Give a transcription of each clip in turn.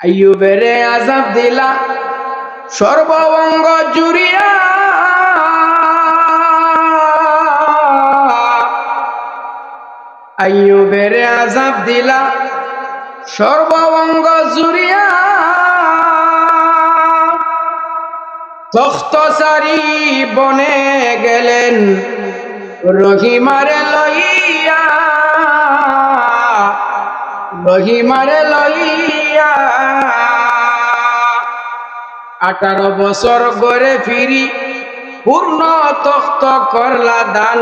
আইয়ুবেরে আযাব দিলা সর্বঙ্গ জুড়িয়া, আইয়ুবেরে আযাব দিলা সর্বঙ্গ জুড়িয়া, তখ্ত সারি বনে গেলেন রহিমারে লইয়া, রহিমারে লইয়া। 18 বছর গড়ে ফিরি পূর্ণ তখ্ত করলা দান,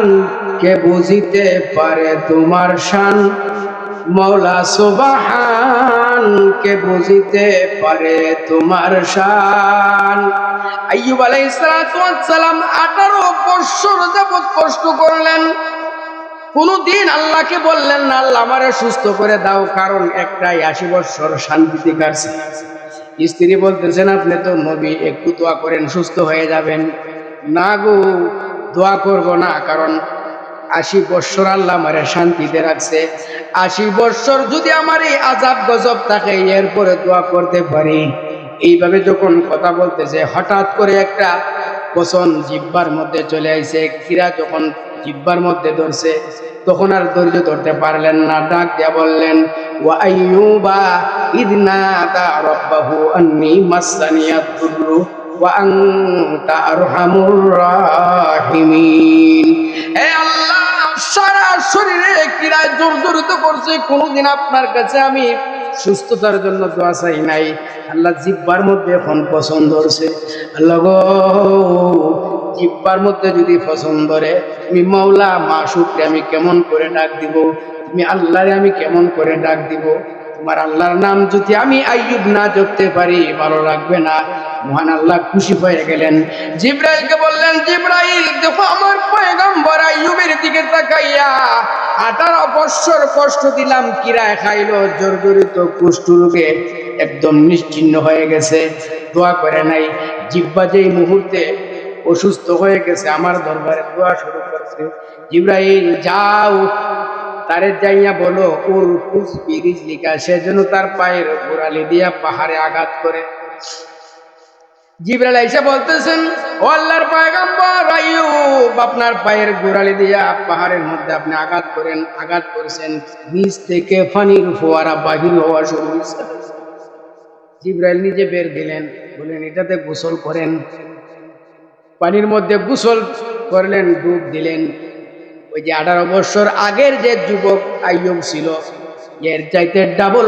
কে বুঝিতে পারে তোমার শান মৌলা সুবহান, কে বুঝিতে পারে তোমার শান। আইয়ুব আলাইহিস সালাম 18 বছর যাবত কষ্ট করলেন, কোনদিন আল্লাহকে বললেন না আল্লাহ আমারে সুস্থ করে দাও, কারণ একটাই 80 বছর শান্তিতে কাটছে। স্ত্রী বলতেছেন আপনি তো নবী, একটু দোয়া করেন সুস্থ হয়ে যাবেন। না গো, দোয়া করব না, কারণ 80 বছর আল্লাহ আমারে শান্তিতে রাখছে। 80 বছর যদি আমার এই আযাব গজব থাকে এরপরে দোয়া করতে পারি। এইভাবে যখন কথা বলতেছে হঠাৎ করে একটা পছন জিহ্বার মধ্যে চলে আইছে। কিরা যখন জিহ্বার মধ্যে ধরছে তখন আর ধৈর্য ধরতে পারলেন না, ডাক দিয়া বললেন ওয়া আইয়ুবা ইয নাদা রাব্বাহু আন্নী মাসসানিয়াদ দুররু ওয়া আনতা আরহামুর রাহিমিন। হে আল্লাহ, সারা শরীরে কিরা জর্জরিত করছে, কোনদিন আপনার কাছে আমি সুস্থতার জন্য দোয়া চাই নাই। আল্লাহ জিহ্বার মধ্যে এখন পছন্দ ধরছে। আল্লাহ গো, জিহ্বার মধ্যে যদি পছন্দ ধরে তুমি মাওলা মাশুককে আমি কেমন করে ডাক দিব, তুমি আল্লাহরে আমি কেমন করে ডাক দিব? তোমার আল্লাহর নাম যদি আমি আইয়ুব না জপতে পারি ভালো লাগবে না। মহান আল্লাহ খুশি হয়ে গেলেন। জিবরাইলকে বললেন জিবরাইল দেখো আমার পয়গম্বর আইয়ুবের দিকে তাকাইয়া 18 বছর কষ্ট দিলাম, কিরায় খাইলো, জর্জরিত কুষ্ঠ রোগে একদম নিশ্চিহ্ন হয়ে গেছে, দোয়া করে নাই। জিহ্বা যেই মুহূর্তে অসুস্থ হয়ে গেছে আমার দরবারে দোয়া শুরু করছে। জিবরাইল যাও, তারে যাইয়া বলো ওর কুসবিরিজ লিখা, সেজন্য তার পায়ের গোড়ালি দিয়া পাহাড়ে আঘাত করে। জিবরাইল এসে বলতেছেন ও আল্লাহর পয়গম্বর আইয়ুব, আপনার পায়ের গোড়ালি দিয়া পাহাড়ের মধ্যে আপনি আঘাত করেন, আঘাত করেছেন, নিচ থেকে পানির ফোয়ারা বাহির হওয়া শুরু হয়েছে। জিবরাইল নিজে বের দিলেন, বলেন এটাতে গোসল করেন। পানির মধ্যে গোসল করলেন, ডুব দিলেন। ওই যে 18 বছর আগের যে যুবক আইয়ুব ছিল এর চাইতে ডাবল